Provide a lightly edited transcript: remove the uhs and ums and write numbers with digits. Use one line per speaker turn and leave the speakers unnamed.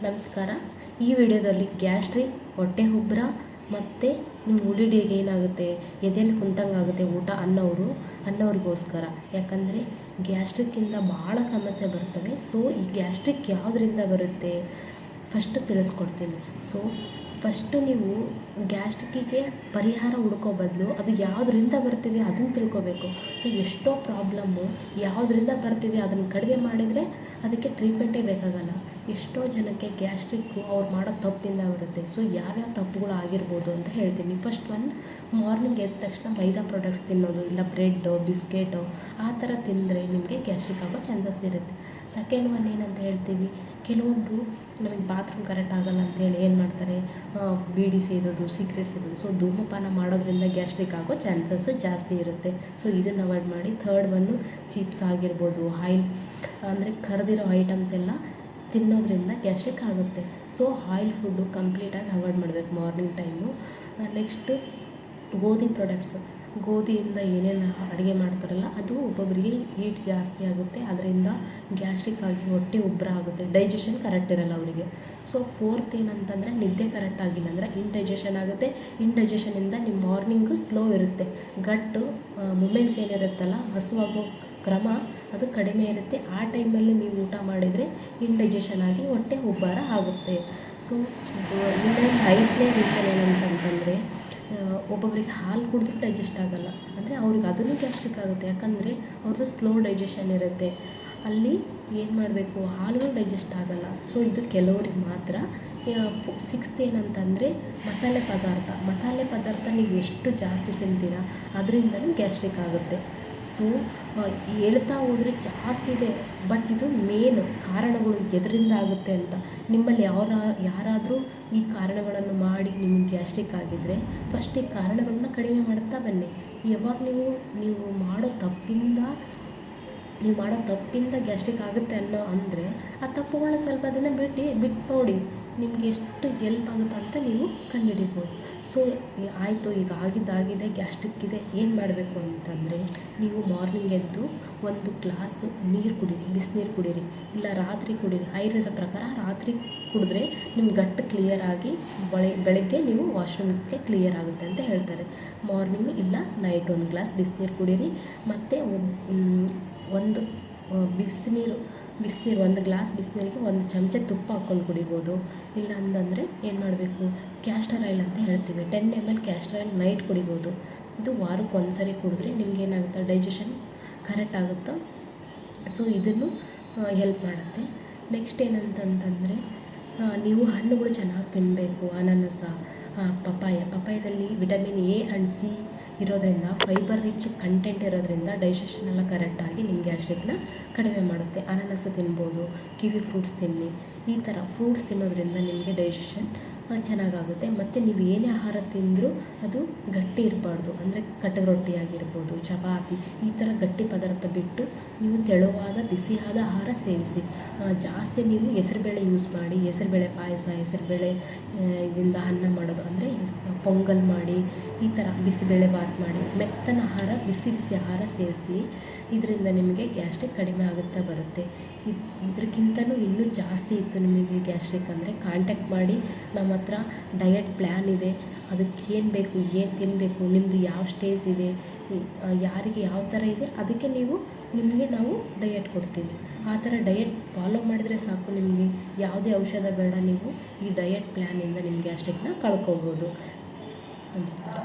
ನಮಸ್ಕಾರ. ಈ ವಿಡಿಯೋದಲ್ಲಿ ಗ್ಯಾಸ್ಟ್ರಿಕ್, ಹೊಟ್ಟೆ ಉಬ್ಬರ ಮತ್ತು ನಿಮ್ಮ ಉಳಿಡಿಗೆ ಏನಾಗುತ್ತೆ, ಎದೆಯಲ್ಲಿ ಕುಂತಂಗಾಗುತ್ತೆ ಊಟ ಅನ್ನೋರಿಗೋಸ್ಕರ. ಯಾಕಂದರೆ ಗ್ಯಾಸ್ಟ್ರಿಕ್ಕಿಂದ ಭಾಳ ಸಮಸ್ಯೆ ಬರ್ತವೆ. ಸೊ ಈ ಗ್ಯಾಸ್ಟ್ರಿಕ್ ಯಾವುದರಿಂದ ಬರುತ್ತೆ ಫಸ್ಟು ತಿಳಿಸ್ಕೊಡ್ತೀನಿ. ಫಸ್ಟು ನೀವು ಗ್ಯಾಸ್ಟ್ರಿಕ್ಕಿಗೆ ಪರಿಹಾರ ಹುಡ್ಕೋ ಬದಲು ಅದು ಯಾವುದರಿಂದ ಬರ್ತಿದೆ ಅದನ್ನು ತಿಳ್ಕೊಬೇಕು. ಎಷ್ಟೋ ಪ್ರಾಬ್ಲಮ್ಮು ಯಾವುದರಿಂದ ಬರ್ತಿದೆ ಅದನ್ನು ಕಡಿಮೆ ಮಾಡಿದರೆ ಅದಕ್ಕೆ ಟ್ರೀಟ್ಮೆಂಟೇ ಬೇಕಾಗಲ್ಲ. ಎಷ್ಟೋ ಜನಕ್ಕೆ ಗ್ಯಾಸ್ಟ್ರಿಕ್ಕು ಅವ್ರು ಮಾಡೋ ತಪ್ಪಿಂದ ಬರುತ್ತೆ. ಯಾವ್ಯಾವ ತಪ್ಪುಗಳು ಆಗಿರ್ಬೋದು ಅಂತ ಹೇಳ್ತೀನಿ. ಫಸ್ಟ್ ಒನ್, ಮಾರ್ನಿಂಗ್ ಎದ್ದ ತಕ್ಷಣ ಮೈದಾ ಪ್ರಾಡಕ್ಟ್ಸ್ ತಿನ್ನೋದು, ಇಲ್ಲ ಬ್ರೆಡ್ಡು, ಬಿಸ್ಕೆಟು ಆ ಥರ ತಿಂದರೆ ನಿಮಗೆ ಗ್ಯಾಸ್ಟ್ರಿಕ್ ಆಗೋ ಚಾನ್ಸಸ್ ಇರುತ್ತೆ. ಸೆಕೆಂಡ್ ಒನ್ ಏನಂತ ಹೇಳ್ತೀವಿ, ಕೆಲವೊಬ್ಬರು ನಮಗೆ ಬಾತ್ರೂಮ್ ಕರೆಕ್ಟ್ ಆಗಲ್ಲ ಅಂತೇಳಿ ಏನು ಮಾಡ್ತಾರೆ, ಬೀಡಿ ಸೇದೋದು, ಸಿಗರೇಟ್ ಸೇದೋದು. ಧೂಮಪಾನ ಮಾಡೋದ್ರಿಂದ ಗ್ಯಾಸ್ಟ್ರಿಕ್ ಆಗೋ ಚಾನ್ಸಸ್ಸು ಜಾಸ್ತಿ ಇರುತ್ತೆ. ಇದನ್ನು ಅವಾಯ್ಡ್ ಮಾಡಿ. ಥರ್ಡ್ ಒನ್ನು, ಚಿಪ್ಸ್ ಆಗಿರ್ಬೋದು, ಆಯಿಲ್ ಅಂದರೆ ಕರೆದಿರೋ ಐಟಮ್ಸ್ ಎಲ್ಲ ತಿನ್ನೋದ್ರಿಂದ ಗ್ಯಾಸ್ಟ್ರಿಕ್ ಆಗುತ್ತೆ. ಆಯಿಲ್ ಫುಡ್ಡು ಕಂಪ್ಲೀಟಾಗಿ ಅವಾಯ್ಡ್ ಮಾಡಬೇಕು ಮಾರ್ನಿಂಗ್ ಟೈಮು. ನೆಕ್ಸ್ಟು ಗೋಧಿ ಪ್ರಾಡಕ್ಟ್ಸು, ಗೋಧಿಯಿಂದ ಏನೇನು ಅಡುಗೆ ಮಾಡ್ತಾರಲ್ಲ ಅದು ಒಬ್ಬೊಬ್ಬರಿಗೆ ಹೀಟ್ ಜಾಸ್ತಿ ಆಗುತ್ತೆ. ಅದರಿಂದ ಗ್ಯಾಸ್ಟ್ರಿಕ್ ಆಗಿ ಹೊಟ್ಟೆ ಉಬ್ಬರ ಆಗುತ್ತೆ, ಡೈಜೆಷನ್ ಕರೆಕ್ಟ್ ಇರಲ್ಲ ಅವರಿಗೆ. ಫೋರ್ತ್ ಏನಂತಂದರೆ, ನಿದ್ದೆ ಕರೆಕ್ಟ್ ಆಗಿಲ್ಲ ಅಂದರೆ ಇಂಡೈಜೆಷನ್ ಆಗುತ್ತೆ. ಇಂಡೈಜೆಷನಿಂದ ನಿಮ್ಮ ಮಾರ್ನಿಂಗು ಸ್ಲೋ ಇರುತ್ತೆ, ಗಟ್ಟು ಮೂಮೆಂಟ್ಸ್ ಏನಿರುತ್ತಲ್ಲ, ಹಸುವಾಗೋ ಕ್ರಮ ಅದು ಕಡಿಮೆ ಇರುತ್ತೆ. ಆ ಟೈಮಲ್ಲಿ ನೀವು ಊಟ ಮಾಡಿದರೆ ಇಂಡೈಜೆಷನ್ ಆಗಿ ಹೊಟ್ಟೆ ಉಬ್ಬರ ಆಗುತ್ತೆ. ಇನ್ನೊಂದು 5ನೇ ರೀಸನ್ ಏನಂತಂತಂದರೆ, ಒಬ್ಬೊಬ್ಬರಿಗೆ ಹಾಲು ಕುಡಿದ್ರೂ ಡೈಜೆಸ್ಟ್ ಆಗೋಲ್ಲ, ಅಂದರೆ ಅವ್ರಿಗೆ ಅದನ್ನು ಗ್ಯಾಸ್ಟ್ರಿಕ್ ಆಗುತ್ತೆ. ಯಾಕಂದರೆ ಅವ್ರದ್ದು ಸ್ಲೋ ಡೈಜೆಷನ್ ಇರುತ್ತೆ. ಅಲ್ಲಿ ಏನು ಮಾಡಬೇಕು, ಹಾಲು ಡೈಜೆಸ್ಟ್ ಆಗೋಲ್ಲ. ಇದು ಕೆಲವ್ರಿಗೆ ಮಾತ್ರ. 6th ಏನಂತಂದರೆ, ಮಸಾಲೆ ಪದಾರ್ಥ ನೀವು ಎಷ್ಟು ಜಾಸ್ತಿ ತಿಂತೀರಾ ಅದರಿಂದಲೂ ಗ್ಯಾಸ್ಟ್ರಿಕ್ ಆಗುತ್ತೆ. ಹೇಳ್ತಾ ಹೋದರೆ ಜಾಸ್ತಿ ಇದೆ, ಬಟ್ ಇದು ಮೇನ್ ಕಾರಣಗಳು ಎದರಿಂದ ಆಗುತ್ತೆ ಅಂತ. ನಿಮ್ಮಲ್ಲಿ ಯಾರಾದರೂ ಈ ಕಾರಣಗಳನ್ನು ಮಾಡಿ ನಿಮಗೆ ಗ್ಯಾಸ್ಟ್ರಿಕ್ ಆಗಿದ್ದರೆ ಫಸ್ಟ್ ಈ ಕಾರಣಗಳನ್ನ ಕಡಿಮೆ ಮಾಡ್ತಾ ಬನ್ನಿ. ಯಾವಾಗ ನೀವು ಮಾಡೋ ತಪ್ಪಿಂದ ಗ್ಯಾಸ್ಟ್ರಿಕ್ ಆಗುತ್ತೆ ಅಂದರೆ ಆ ತಪ್ಪುಗಳನ್ನ ಸ್ವಲ್ಪ ದಿನ ಬಿಟ್ಟು ನೋಡಿ, ನಿಮ್ಗೆ ಎಷ್ಟು ಹೆಲ್ಪ್ ಆಗುತ್ತೆ ಅಂತ ನೀವು ಕಂಡುಹಿಡಿಬೋದು. ಆಯಿತು, ಈಗ ಆಗಿದ್ದಾಗಿದೆ, ಗ್ಯಾಸ್ಟ್ರಿಕ್ ಇದೆ, ಏನು ಮಾಡಬೇಕು ಅಂತಂದರೆ, ನೀವು ಮಾರ್ನಿಂಗ್ ಎದ್ದು 1 ಗ್ಲಾಸ್ ನೀರು ಕುಡೀರಿ, ಬಿಸಿನೀರು ಕುಡೀರಿ, ಇಲ್ಲ ರಾತ್ರಿ ಕುಡೀರಿ. ಆಯುರ್ವೇದ ಪ್ರಕಾರ ರಾತ್ರಿ ಕುಡಿದ್ರೆ ನಿಮ್ಮ ಗಟ್ಟು ಕ್ಲಿಯರ್ ಆಗಿ ಬೆಳಗ್ಗೆ ನೀವು ವಾಶ್ರೂಮ್ಗೆ ಕ್ಲಿಯರ್ ಆಗುತ್ತೆ ಅಂತ ಹೇಳ್ತಾರೆ. ಮಾರ್ನಿಂಗ್ ಇಲ್ಲ ನೈಟ್ 1 ಗ್ಲಾಸ್ ಬಿಸಿನೀರು ಕುಡೀರಿ. ಮತ್ತು ಒಂದು ಬಿಸಿನೀರು 1 ಗ್ಲಾಸ್ ಬಿಸಿನೀರಿಗೆ 1 ಚಮಚ ತುಪ್ಪ ಹಾಕ್ಕೊಂಡು ಕುಡಿಬೋದು. ಇಲ್ಲ ಅಂತಂದರೆ ಏನು ಮಾಡಬೇಕು, ಕ್ಯಾಸ್ಟರ್ ಆಯಿಲ್ ಅಂತ ಹೇಳ್ತೀವಿ, 10 ml ಕ್ಯಾಸ್ಟರ್ ಆಯಿಲ್ ನೈಟ್ ಕುಡಿಬೋದು. ಇದು ವಾರಕ್ಕೆ 1 ಸರಿ ಕುಡಿದ್ರೆ ನಿಮ್ಗೆ ಏನಾಗುತ್ತೆ, ಡೈಜೆಷನ್ ಕರೆಕ್ಟ್ ಆಗುತ್ತೋ. ಇದನ್ನು ಹೆಲ್ಪ್ ಮಾಡುತ್ತೆ. ನೆಕ್ಸ್ಟ್ ಏನಂತಂತಂದರೆ, ನೀವು ಹಣ್ಣುಗಳು ಚೆನ್ನಾಗಿ ತಿನ್ನಬೇಕು. ಅನಾನಸ, ಪಪಾಯದಲ್ಲಿ ವಿಟಮಿನ್ ಎ ಆ್ಯಂಡ್ ಸಿ ಇರೋದ್ರಿಂದ, ಫೈಬರ್ ರಿಚ್ ಕಂಟೆಂಟ್ ಇರೋದ್ರಿಂದ ಡೈಜೆಷನ್ ಎಲ್ಲ ಕರೆಕ್ಟಾಗಿ ನಿಮ್ಮ ಗ್ಯಾಸ್ಟ್ರಿಕ್ನ ಕಡಿಮೆ ಮಾಡುತ್ತೆ. ಅನಾನಸ ತಿನ್ಬೋದು, ಕಿವಿ ಫ್ರೂಟ್ಸ್ ತಿನ್ನಿ. ಈ ಥರ ಫ್ರೂಟ್ಸ್ ತಿನ್ನೋದ್ರಿಂದ ನಿಮಗೆ ಡೈಜೆಷನ್ ಚೆನ್ನಾಗಾಗುತ್ತೆ. ಮತ್ತು ನೀವು ಏನೇ ಆಹಾರ ತಿಂದರೂ ಅದು ಗಟ್ಟಿ ಇರಬಾರ್ದು. ಅಂದರೆ ಕಟಕ್ ರೊಟ್ಟಿ ಆಗಿರ್ಬೋದು, ಚಪಾತಿ, ಈ ಥರ ಗಟ್ಟಿ ಪದಾರ್ಥ ಬಿಟ್ಟು ನೀವು ತೆಳುವಾದ ಬಿಸಿಯಾದ ಆಹಾರ ಸೇವಿಸಿ. ಜಾಸ್ತಿ ನೀವು ಹೆಸರುಬೇಳೆ ಯೂಸ್ ಮಾಡಿ, ಹೆಸರುಬೇಳೆ ಪಾಯಸ, ಹೆಸರುಬೇಳೆ ಇದರಿಂದ ಅನ್ನ ಮಾಡೋದು, ಅಂದರೆ ಪೊಂಗಲ್ ಮಾಡಿ, ಈ ಥರ ಬಿಸಿಬೇಳೆ ಬಾತ್ ಮಾಡಿ, ಮೆತ್ತನ ಆಹಾರ, ಬಿಸಿ ಆಹಾರ ಸೇವಿಸಿ. ಇದರಿಂದ ನಿಮಗೆ ಗ್ಯಾಸ್ಟ್ರಿಕ್ ಕಡಿಮೆ ಆಗುತ್ತಾ ಬರುತ್ತೆ. ಇದಕ್ಕಿಂತಲೂ ಇನ್ನೂ ಜಾಸ್ತಿ ಇತ್ತು ನಿಮಗೆ ಗ್ಯಾಸ್ಟ್ರಿಕ್ ಅಂದರೆ ಕಾಂಟ್ಯಾಕ್ಟ್ ಮಾಡಿ. ನಮ್ಮ ಹತ್ರ ಡಯಟ್ ಪ್ಲ್ಯಾನ್ ಇದೆ, ಅದಕ್ಕೆ ಏನು ಬೇಕು, ಏನು ತಿನ್ನಬೇಕು, ನಿಮ್ಮದು ಯಾವ ಸ್ಟೇಜ್ ಇದೆ, ಯಾರಿಗೆ ಯಾವ ಥರ ಇದೆ, ಅದಕ್ಕೆ ನಿಮಗೆ ನಾವು ಡಯಟ್ ಕೊಡ್ತೀವಿ. ಆ ಥರ ಡಯಟ್ ಫಾಲೋ ಮಾಡಿದರೆ ಸಾಕು, ನಿಮಗೆ ಯಾವುದೇ ಔಷಧ ಬೇಡ. ನೀವು ಈ ಡಯಟ್ ಪ್ಲ್ಯಾನಿಂದ ನಿಮ್ಮ ಗ್ಯಾಸ್ಟ್ರಿಕ್ನ ಕಳ್ಕೊಬೋದು. ನಮಸ್ಕಾರ.